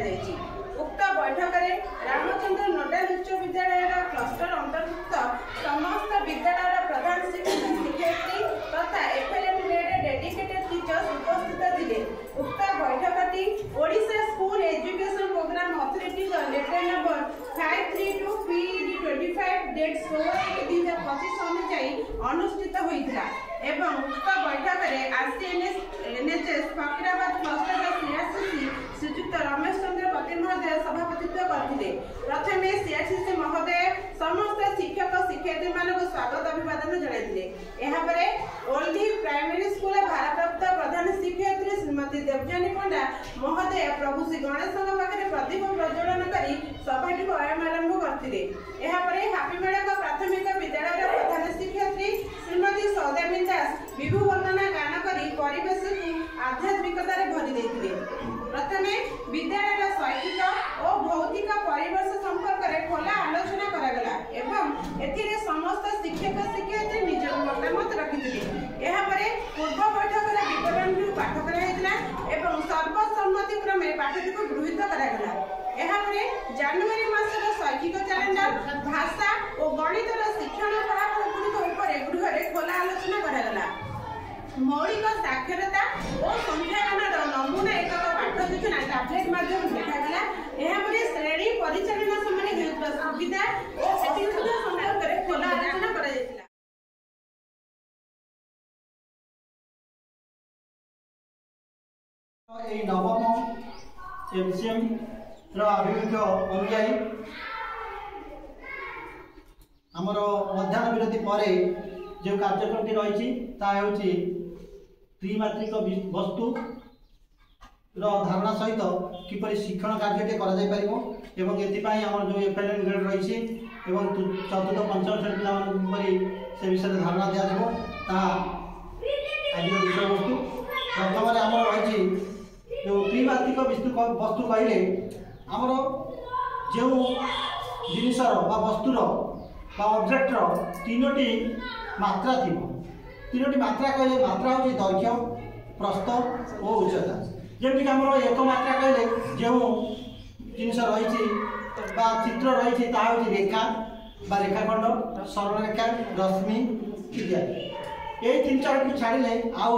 କରାଯାଇଛି। उक्त बैठक में रामचंद्र नोडाल उच्च विद्यालय क्लस्टर अंतर्भुक्त समस्त विद्यालय प्रधान शिक्षक शिक्षयित्री तथा एफएलएन डेडिकेटेड टीचर्स उपस्थित थे। उक्त बैठकटी Odisha school education programme authority letter number 532 PED 25 date 16/2025 अनुसार अनुष्ठित होता एवं उक्त बैठक में RCNS NHS Fakirabad cluster CRCC Srijukta Ramesh Chandra Pati महोदय सभापतित्व करते। प्रथमे सीआरसीसी महोदय समस्त शिक्षक शिक्षयित्री मानक स्वागत अभिवादन जणाइले। एहापरे ओल्डी प्राइमरी स्कूल भारप्राप्त प्रधान शिक्षयित्री श्रीमती देवजानी पंडा महोदय प्रभु श्री गणेश पाखे प्रदीप प्रज्वलन करी सभाटी आरंभ करते। एहापरे हापीमेड़ प्राथमिक विद्यालय प्रधान शिक्षयित्री श्रीमती सौदामिनी दास विभु वर्णना गान करी परिवेश को आध्यात्मिकतार भरी देथिले। प्रथमे विद्यालय शैक्षिक और भौतिक परिवेश संपर्क में खोला आलोचना करागला एवं एथिरे समस्त शिक्षक शिक्षयित्री निज मतामत रखिथिले। एहापरे पूर्व बैठक विवरण पाठ कराइला एवं सर्वसम्मति क्रमे पाठटी को गृहीत करागला। एहापरे जनवरी मासर शैक्षिक कैलेंडर भाषा और गणितर शिक्षण फलाफल गुड़िक गृह खोला आलोचना करागला। मौलिक साक्षरता और संख्यागानर नमूना एक पाठ सूचना टैबलेट माध्यम देखागला। एहापरे श्रेणी परिचालना समय हेउता सुविधा और असुविधा संपर्क में खोला आलोचना करा जायतिला। ए नवम एमसीएम रो अभिमुख्य अनुयायी आमर मध्याह्न विरति पर जो कार्यक्रम रही है त्रिमात्रिक वस्तु धारणा सहित किपरि शिक्षण कार्य करें एवं जो एफएलएन ग्रेड रही चतुर्थ पंचम श्रेणी पिलापरि से विषय धारणा दिज्व आज विषय वस्तु प्रथम आम रही जो त्रिमात्रिक वस्तु कहले आमर जो जिनसर वस्तुर ऑब्जेक्टर तीनोटी मात्रा थी। तीनोटी मात्रा कहले मात्रा हूँ दैर्घ्य प्रस्थ और उच्चता। जमीक आम एक मात्रा कहले जो जिनस रही चित्र रही रेखा बा रेखाखंड सरल रेखा रश्मि इत्यादि ये तीन चार छाड़े आउ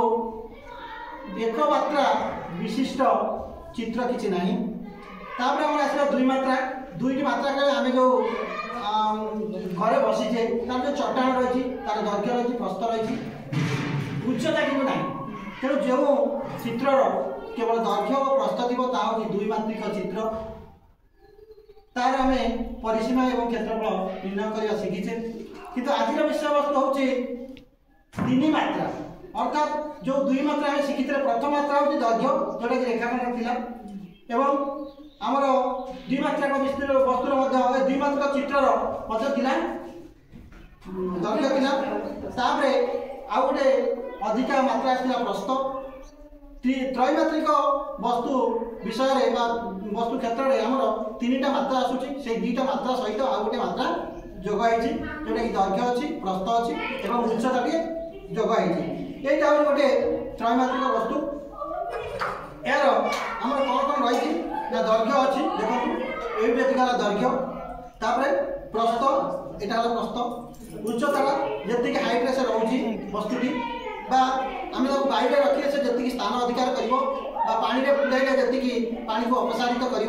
एक मात्रा विशिष्ट चित्र किसी ना। आम आसला दुई मात्रा दुईटी मात्रा कहले आम जो घरे बसीचे तार जो चट्टान रही तार दैर्घ्य रही प्रस्थ रही उच्चता कि ना। तेणु जो चित्र केवल दैर्घ्य और प्रस्थ थी हूँ दुई मात्रिक चित्र तार आम परिसीमा और क्षेत्रफल निर्णय करने शिखीचे। किंतु आज विषय वस्तु हूँ तीन मात्रा अर्थात जो दुई मात्रा आम शिखी प्रथम मात्रा हूँ दैर्घ्य जोटा कि रेखाखंड थिला एवं आमर द्विमात्रिक वस्तुर द्विमात्रिक चित्रर दैर्घ्य थिला तापरे आ गोटे अधिक मात्रा आसला प्रस्थ। त्रैमात्रिक वस्तु विषय वस्तु क्षेत्र में आमर तीनटा मात्रा आसूची से दुईटा मात्रा सहित आ गोटे मात्रा जोगाई जोटा कि दैर्घ्य अच्छी प्रस्थ अच्छी और उच्चता टे जोगाई यहाँ हूँ गोटे त्रैमात्रिक वस्तु। यार आमर कौन कौन रही ना दैर्घ्य अच्छी देखो ये दिखाला दैर्घ्य तापर प्रस्थ यहाँ प्रस्थ उच्चता जी हाइट से रोचे वस्तुटी आम बाहर रखिए से जी स्थान अधिकार कर पानी में बुलाइले जी पानी को अपसारित कर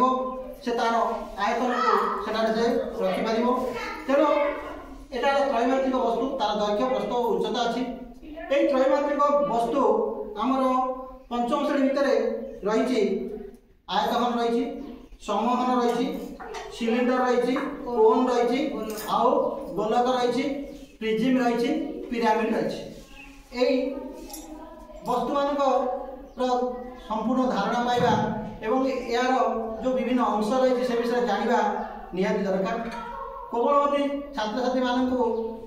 से तार आयतन को रखिपर। तेणु यहाँ त्रैमात्रिक वस्तु तार दैर्घ्य प्रस्थ और उच्चता अच्छी। यही त्रैमात्रिक वस्तु आमर पंचम श्रेणी भितर रही आयतघन रही समघन रही सिलिंडर रही कोन रही आउ गोलक रही प्रिज्म रही पिरामिड रही। यही वस्तु मान संपूर्ण धारणा पाइबा एवं यार जो विभिन्न अंश रही से विषय जानवा निहाती दरकार। कोमलमती छात्र छात्री मान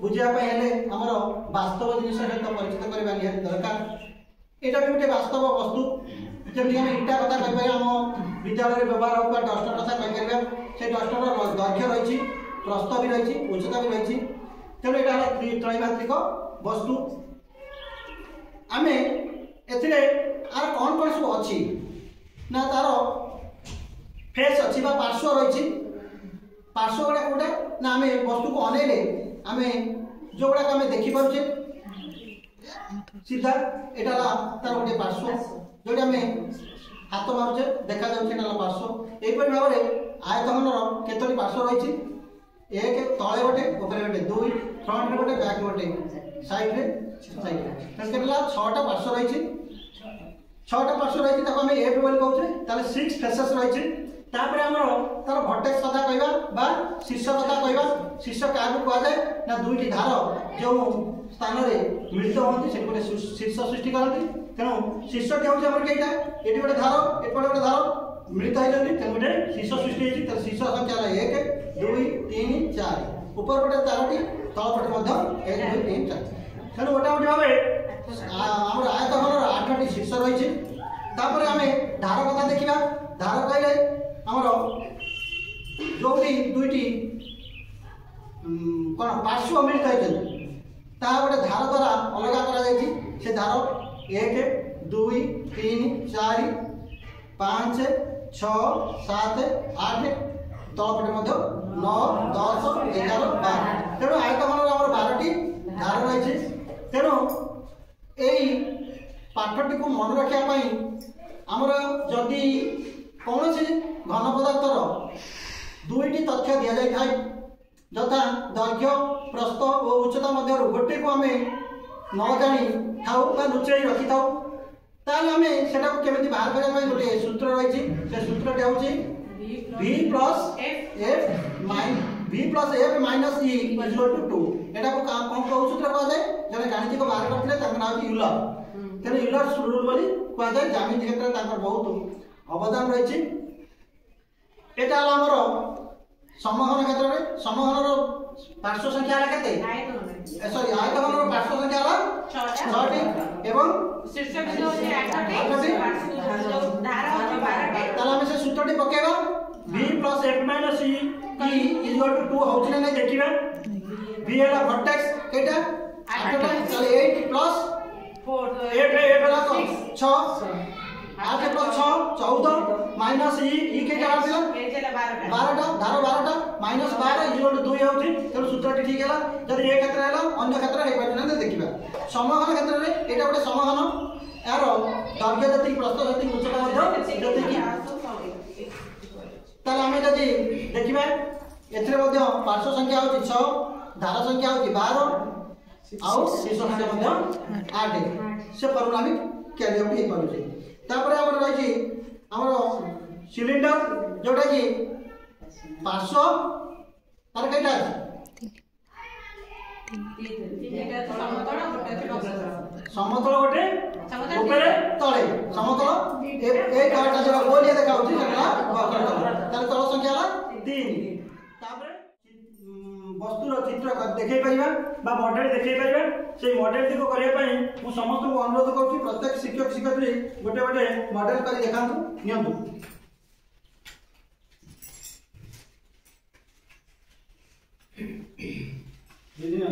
बुझापी आमर वास्तव जिन सहित परिचित करवा निहाती दरकार। यहाँ भी गोटे वास्तव वस्तु जमी आम इटा कथा कहीपर आम विद्यालय व्यवहार होगा डस्टर कथा कहीपर से डस्टर दैर्घ्य रही प्रस्थ भी रही उच्चता भी रही। तेणु यहाँ त्रैमात्रिक वस्तु आम आर कौन कौन सब अच्छी ना तार फेस अच्छी पार्श्व रही पार्श्व गुड़ा कौटा ना आम वस्तु को अनेले आम जो गुड़ाक आम देखिपे सीधा यहाँ तार गोटे पार्श्व जो आम हाथ मारुचे देखा जाऊँगा पार्श्व यहीपरि भाव में आयतघनर केतोटी पार्श्व रही एक तले गोटे ऊपर गोटे दुई फ्रंट गोटे बैक गोटे साइड रे छटा पार्श्व रही छटा पार्श्व रही आम एफ बोली कहूँ 6 फेसेस रही तापर आमर तार भर्टेक्स कथा कहवा शीर्ष कथा कहवा शीर्ष क्या कहुए ना दुईटी धार जो स्थान में मिलित होती से गोटे शीर्ष सृष्टि करती तेणु शीर्षटी हूँ कईटा ये गोटे धार एपटे गोटे धार मिलित होती तेणु गोटे शीर्ष सृष्टि होती शीर्ष संख्या 1 2 3 4 ऊपर गोटे तारटी तलपटे 1 2 3 4 तेणु मोटामोटी भाव आम आयतघनर 8टी शीर्ष रही आम धार कथा देखा धार कहले आमर जो दुईटी कौन पार्श्व मिलित होती गोटे धार द्वारा अलग कर धार 1 2 3 4 5 6 7 8 तलपटे 9 10 11 12 तेणु आयतघनर आम 12टी धार रही तेणु यही पाठटी को मन रखापी आमर जदि कौन घन पदार्थर दुईटी तथ्य दि जाए यथा दैर्घ्य प्रस्थ और उच्चता मध्य गोटे को आम न जानी था लुचाई रखी था आम से बाहर करने गोटे सूत्र रही से सूत्रटी हूँ v plus F minus E equal to 2 एटा को कौन सूत्र कह जाए जने गाणितिक बाहर करते ना यूलर तेणु यूलर्स रूल बोली कह जाए ज्यामिति क्षेत्र में बहुत अवदान रही एटा आमर समहन क्षेत्र में समहनर पार्श्व संख्या है सॉरी आयतघनर पार्श्व संख्या 6टी एवं शीर्ष बिंदु 8टी आम से सूत्रटी पकेबा v plus f minus e equal to 2 होछि ना देखिबा v एला वर्टेक्स केटा 8टा चले 8 प्लस 4 8 एला तो 6 8 प्लस 6 14 माइनस ई के क्या आथिला 12टा धार 12टा माइनस 12 इक्वल टू 2 होछि तेरो सूत्रटी ठीक हैला जदि ए क्षेत्र हैला अन्य क्षेत्र हे पाटना देखिबा समहन क्षेत्र रे एटा गोटे समहन यार दैर्घ्य जति प्रस्थ जति उच्चता मध्य जति की ताले आमे जदि देखिबा एथरे मध्य पार्श्व संख्या होछि 6 धार संख्या होछि 12 आउ शीर्ष संख्या मध्य 8 से फॉर्मूला में कैरी आउट हे करूछि तापर हमर रही हमर सिलिंडर जोटा कि पार्श्व तार कईटा समतल गोटे ऊपर तले समतल ए काटा जो गोलिया देखा होची सेटा तार तल संख्या 3 तापर वस्तुर चित्र देखै परिबा बा मॉडल देखै परिबा से मॉडल को करिया पई मु समस्त को अनुरोध करछि प्रत्येक शिक्षक शिक्षयित्री गोटे गोटे मॉडल करी देखांतु नियंतु दीदी ना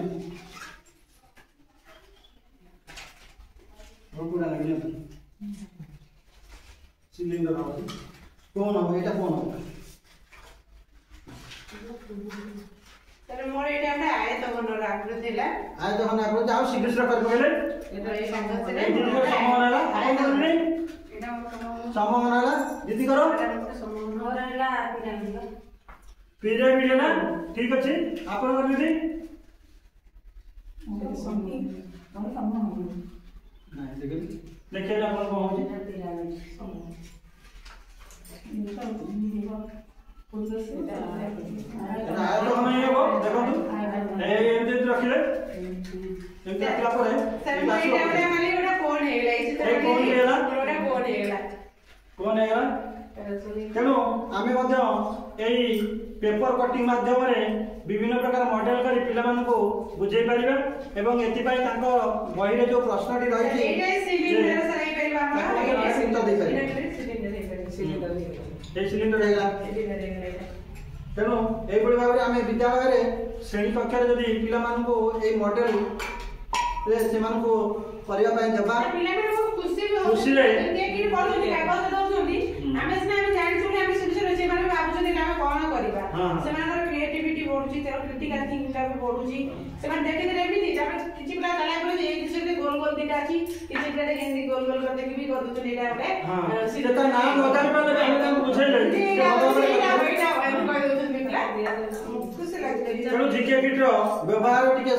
पूरा लगे सिलिंडर हो कौन हो एटा कौन हो तर मोर एटा हमरा आयतघनर आकृति ला आयतघन आकृति आउ शीघ्र कर कहले एटा ए संगत रे दीदी को समहनला आपण करले एटा समहनला दीदी करो समहनला पिरामिड ना ठीक अछि आपण कर दीदी देखिए अपन को होची आयतो हम ये वो देखो ए एमते रखिले एमते रखला परे सर मोइटा रे माने ओटा कोन हेला इसे ए कोन हेला ओटा कोन हेला तेणु आमे मध्य एई पेपर कटिंग माध्यम रे विभिन्न प्रकार मॉडल करी पिला मान को बुझाई परिबा एवं एति पई तांको बही रे जो प्रश्नटी रही थी एटा सिलिंडर सराई परिबा हमरा सिलिंडर दे सिलिंडर ए सिलिंडर हेला तेणु एई बडी भाबरे आमे विद्यालय रे श्रेणी कक्षा रे जदी पिला मान को एई मॉडल रे से मान को परिबा पई देबा पिला मान को खुशी रे जे कि पढुनी कागज दउछोंदी आमे सिना आमे जानि सुनी आमे सिना से माने ଚାହୁଁଛନ୍ତି କି ଆମେ କଣ କରିବା ହଁ। ସେମାନଙ୍କର କ୍ରିଏଟିଭିଟି ବଢୁଛି ତାର କ୍ରିଟିକାଲ ଥିଙ୍କିଂ ଟା ବି ବଢୁଛି ସେମାନେ ଦେଖିଦେଲେ ଏମିତି ତାପରେ କିଛି ପିଲା ଚାଲା କଲେ ଯେ ଏଇ ସେଠି ଗୋଲ ଗୋଲ ଦିଟା ଅଛି କିଛି ପିଲା ଏମିତି ଗୋଲ ଗୋଲ କରି ଦେଖିବି କରୁଛନ୍ତି ଏଇଟା ଗୋଟେ ସେ ତା ନାଁ ନ ଜାଣି ପାରିଲେ ବି ଆମେ ତାଙ୍କୁ ବୁଝେଇଲେ ଖୁସି ଲାଗୁଛି ତେଣୁ ଜିକେ କିଟ୍ ର ବ୍ୟବହାର ଟିକେ